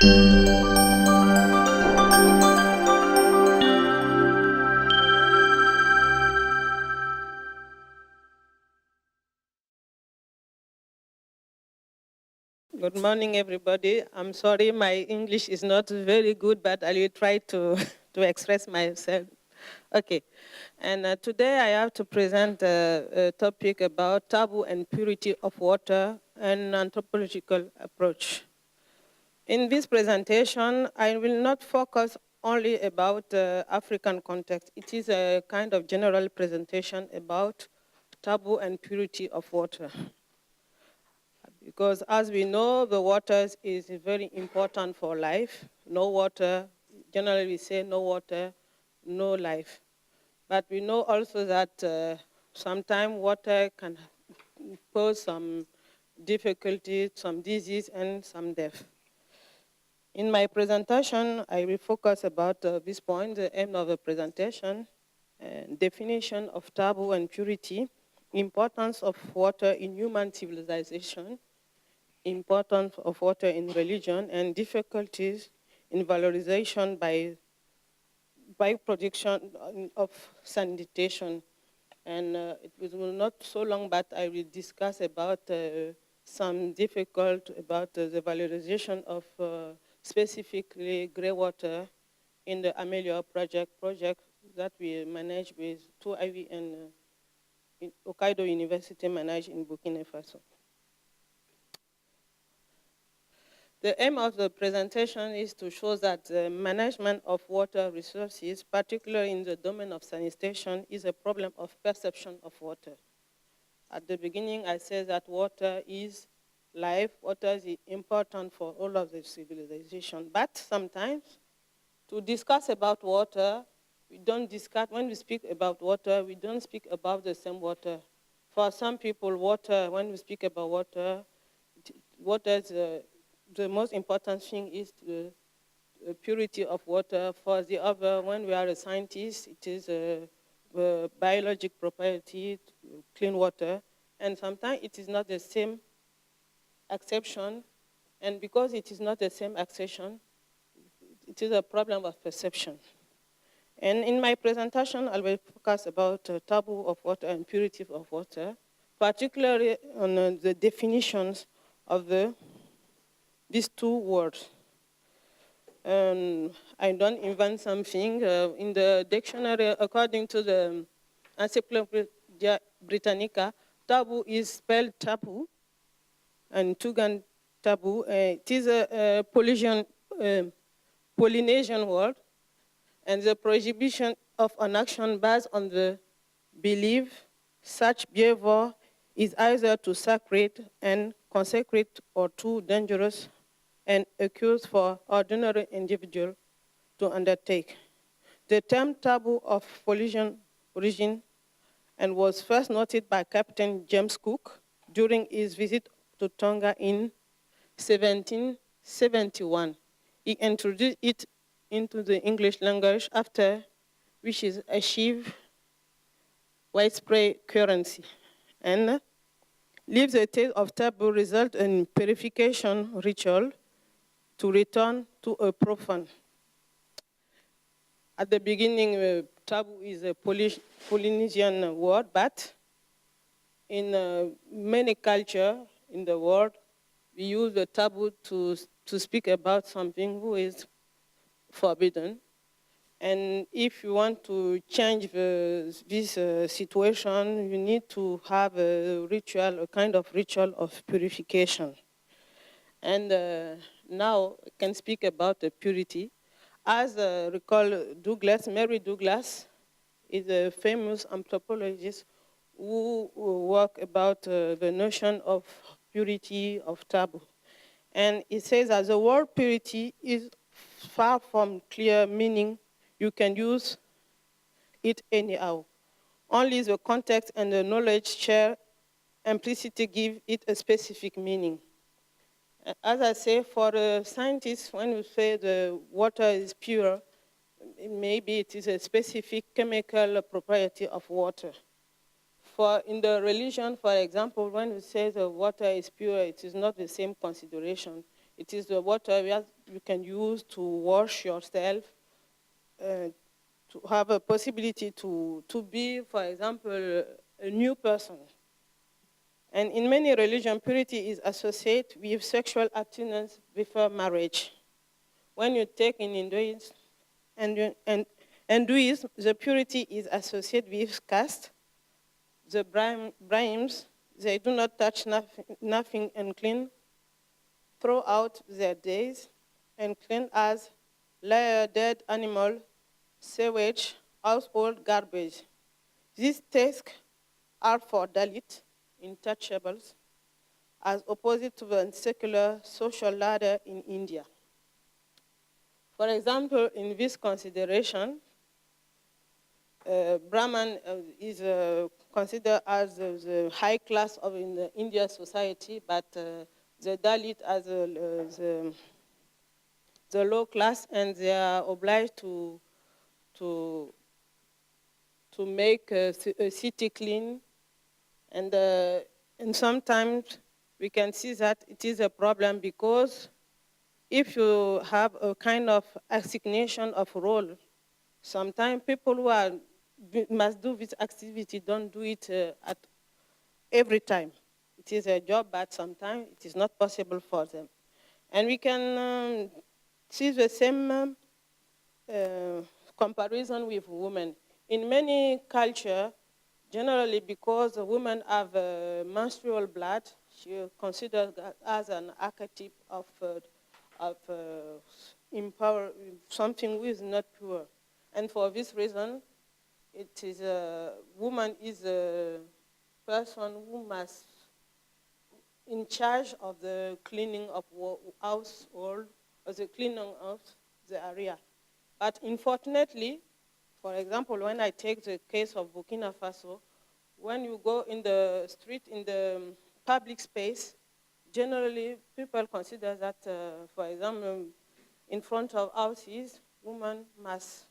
Good morning, everybody. I'm sorry my English is not very good, but I will try to, to express myself. Okay. And today I have to present a topic about taboo and purity of water and anthropological approach. In this presentation, I will not focus only about African context. It is a kind of general presentation about taboo and purity of water. Because as we know, the water is very important for life. No water, generally we say no water, no life. But we know also that sometimes water can pose some difficulties, some disease, and some death. In my presentation, I will focus about this point, the aim of the presentation, definition of taboo and purity, importance of water in human civilization, importance of water in religion, and difficulties in valorization by production of sanitation. And it will not so long, but I will discuss about some difficult about the valorization of specifically grey water in the Amelia project that we manage with 2IV and Hokkaido University managed in Burkina Faso. The aim of the presentation is to show that the management of water resources, particularly in the domain of sanitation, is a problem of perception of water. At the beginning, I said that water is life, water is important for all of the civilization. But sometimes, to discuss about water, we don't discuss, when we speak about water, we don't speak about the same water. For some people, water, when we speak about water, water is the most important thing is the purity of water. For the other, when we are a scientist, it is a biologic property, clean water. And sometimes it is not the same acception. And because it is not the same acception, it is a problem of perception. And in my presentation, I will focus about taboo of water and purity of water, particularly on the definitions of these two words. I don't invent something. In the dictionary, according to the Encyclopedia Britannica, taboo is spelled taboo, and Tugan taboo. It is a Polynesian word, and the prohibition of an action based on the belief such behavior is either too sacred and consecrate or too dangerous and accused for ordinary individual to undertake. The term taboo of Polynesian origin and was first noted by Captain James Cook during his visit to Tonga in 1771. He introduced it into the English language after which is achieved widespread currency. And leaves a taste of taboo result in purification ritual to return to a profane. At the beginning, taboo is a Polynesian word, but in many cultures in the world, we use the taboo to speak about something who is forbidden. And if you want to change this situation, you need to have a ritual, a kind of ritual of purification. And now I can speak about the purity. As recall Douglas, Mary Douglas is a famous anthropologist who work about the notion of purity of taboo. And it says that the word purity is far from clear meaning. You can use it anyhow. Only the context and the knowledge share implicitly give it a specific meaning. As I say, for the scientists, when we say the water is pure, maybe it is a specific chemical property of water. For in the religion, for example, when we say the water is pure, it is not the same consideration. It is the water that you can use to wash yourself, to have a possibility to be, for example, a new person. And in many religions, purity is associated with sexual abstinence before marriage. When you take in Hinduism and Hinduism, the purity is associated with caste. The Brahmins, they do not touch nothing unclean throughout their days, and clean as layer dead animal, sewage, household garbage. These tasks are for Dalit, untouchables, as opposed to the secular social ladder in India. For example, in this consideration, Brahman is considered as the high class of in the Indian society, but the Dalit as the low class, and they are obliged to make a city clean, and sometimes we can see that it is a problem because if you have a kind of assignation of role, sometimes people who must do this activity don't do it at every time. It is a job, but sometimes it is not possible for them. And we can see the same comparison with women. In many cultures, generally because women have menstrual blood, she is considered as an archetype of empower something which is not pure. And for this reason, it is a woman is a person who must in charge of the cleaning of household or the cleaning of the area. But unfortunately, for example, when I take the case of Burkina Faso, when you go in the street, in the public space, generally people consider that, for example, in front of houses, women must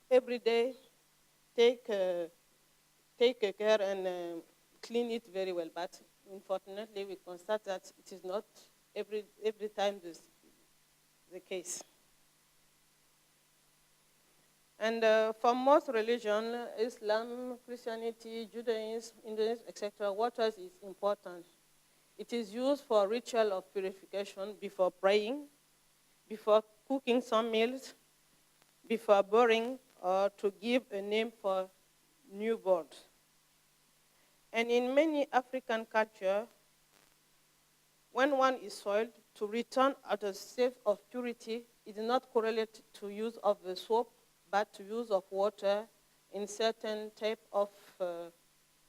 every day take care and clean it very well. But unfortunately, we constate that it is not every time the case. And for most religions, Islam, Christianity, Judaism, Hinduism, etc., water is important. It is used for ritual of purification before praying, before cooking some meals, before burying, or to give a name for newborn. And in many African cultures, when one is soiled, to return at a state of purity is not correlated to use of the soap, but to use of water in certain type of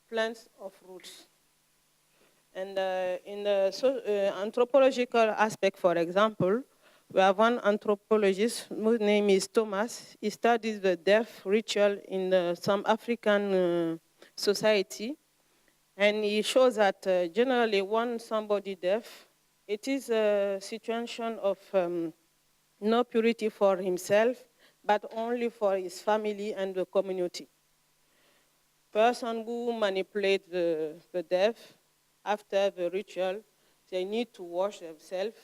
plants or fruits. And in the anthropological aspect, for example, we have one anthropologist whose name is Thomas. He studies the death ritual in some African society. And he shows that generally when somebody deaf, it is a situation of no purity for himself, but only for his family and the community. Person who manipulate the deaf after the ritual, they need to wash themselves,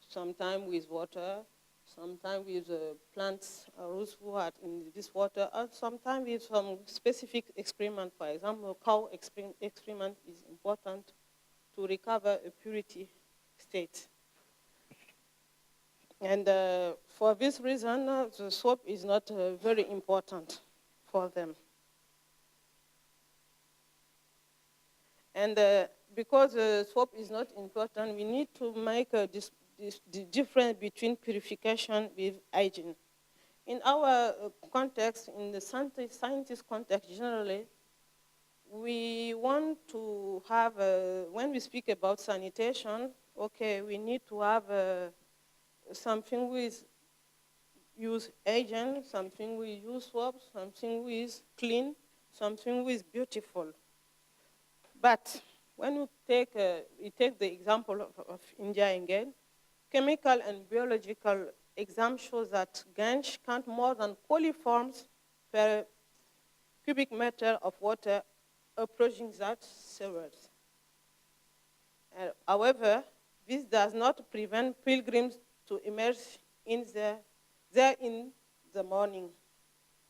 sometimes with water, sometimes with plants roots who are in this water, and sometimes with some specific excrement. For example, cow excrement is important to recover a purity state. And for this reason, the soap is not very important for them. And because soap is not important, we need to make the difference between purification with hygiene. In our context, in the scientist context generally, we want to have, when we speak about sanitation, okay, we need to have something with use agent, something we use soap, something with clean, something with beautiful. But when you take the example of India again, chemical and biological exam shows that Ganj count more than coliforms per cubic meter of water, approaching that sewers. However, This does not prevent pilgrims to immerse there in the morning.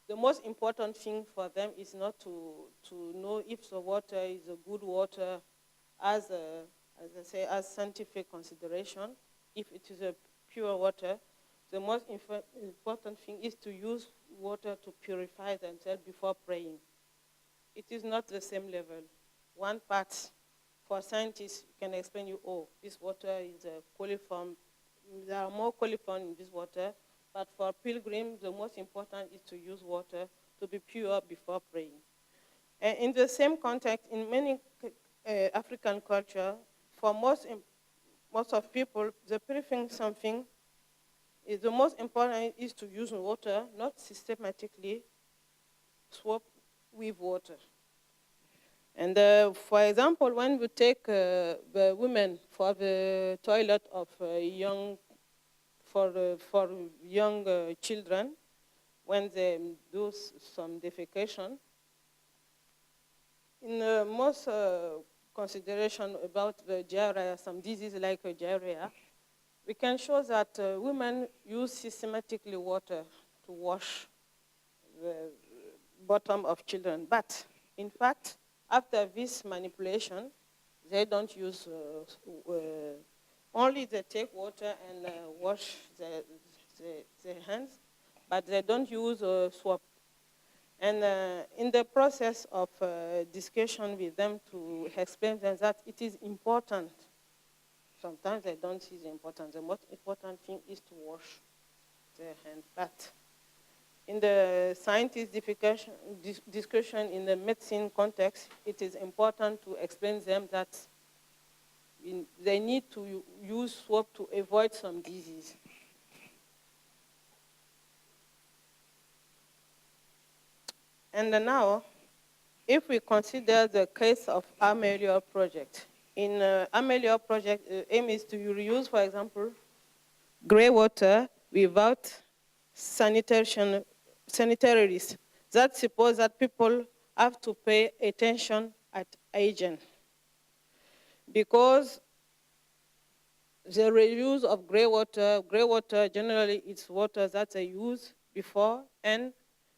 The most important thing for them is not to know if the water is a good water as I say, as scientific consideration. If it is a pure water, the most important thing is to use water to purify themselves before praying. It is not the same level. One part for scientists can explain you, oh, this water is a coliform. There are more coliform in this water, but for pilgrims, the most important is to use water to be pure before praying. And in the same context, in many African culture, for most of people, the purifying something is the most important is to use water, not systematically swap with water. And for example, when we take the women for the toilet of young children, when they do some defecation, in most consideration about the diarrhea, some diseases like diarrhea, we can show that women use systematically water to wash the bottom of children. But in fact, after this manipulation, they don't use, only they take water and wash their hands, but they don't use soap. And in the process of discussion with them to explain them that it is important, sometimes they don't see the importance. The most important thing is to wash their hands. But in the scientist discussion in the medicine context, it is important to explain them that they need to use soap to avoid some disease. And now, if we consider the case of Amelia project, in Amelia project, the aim is to reuse, for example, gray water without sanitation, sanitary risk. That suppose that people have to pay attention at agent. Because the reuse of gray water generally it's water that they use before, and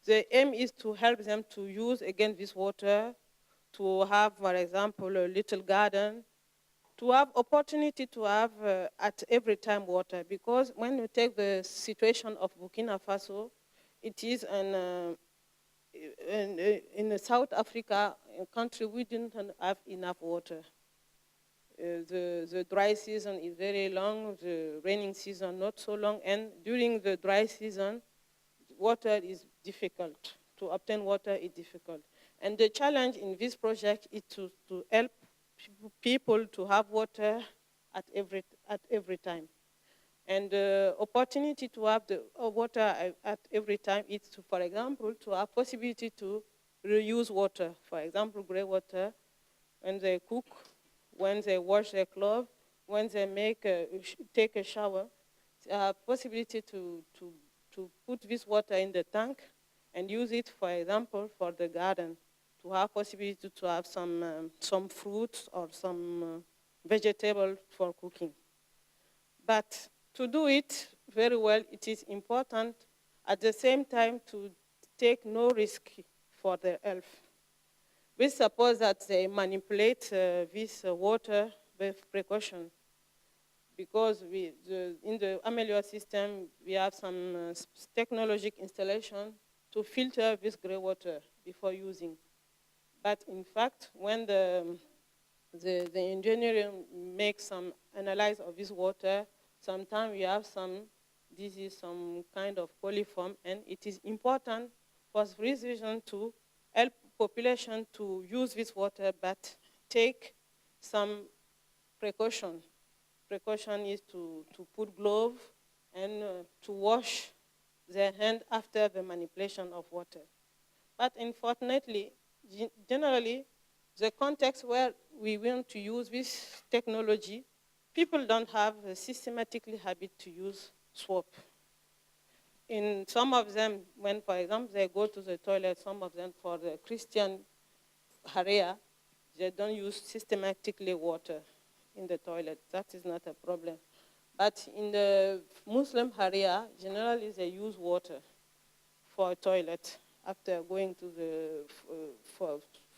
the aim is to help them to use again this water, to have, for example, a little garden, to have opportunity to have at every time water. Because when you take the situation of Burkina Faso, it is in South Africa, a country we didn't have enough water. The dry season is very long, the raining season not so long, and during the dry season, water is difficult. To obtain water is difficult. And the challenge in this project is to help people to have water at every time. And the opportunity to have the water at every time is, to, for example, to have possibility to reuse water. For example, gray water, when they cook, when they wash their clothes, when they take a shower, they have possibility to put this water in the tank and use it, for example, for the garden, to have possibility to have some fruits or some vegetable for cooking. But to do it very well, it is important at the same time to take no risk for the health. We suppose that they manipulate this water with precaution, because in the Amelia system, we have some technological installation to filter this gray water before using. But in fact, when the engineer makes some analysis of this water, sometimes we have some disease, some kind of coliform, and it is important for this reason to help population to use this water, but take some precaution. Precaution is to put gloves and to wash their hand after the manipulation of water. But unfortunately, generally, the context where we want to use this technology, people don't have a systematically habit to use soap. In some of them, when, for example, they go to the toilet, some of them for the Christian area, they don't use systematically water. in the toilet. That is not a problem. But in the Muslim area, generally they use water for a toilet after going to the,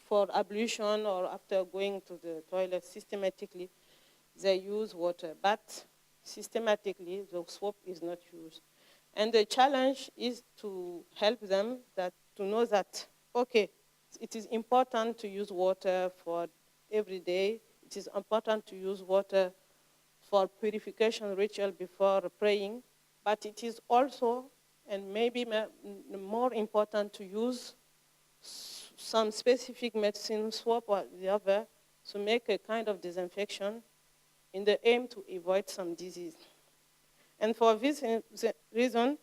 for ablution or after going to the toilet systematically, they use water. But systematically, the soap is not used. And the challenge is to help them to know that, okay, it is important to use water for every day. It is important to use water for purification ritual before praying, but it is also, and maybe more important, to use some specific medicine, swap or the other, to make a kind of disinfection in the aim to avoid some disease. And for this reason,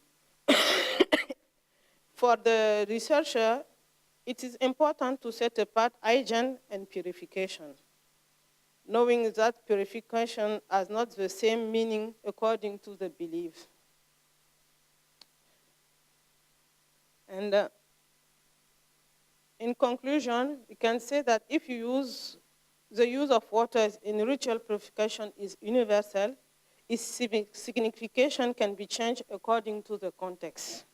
for the researcher, it is important to set apart hygiene and purification, knowing that purification has not the same meaning according to the belief. And in conclusion, we can say that if you use the use of water in ritual purification is universal, its signification can be changed according to the context.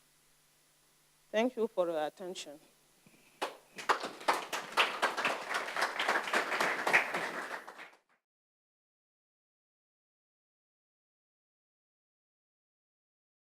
Thank you for your attention.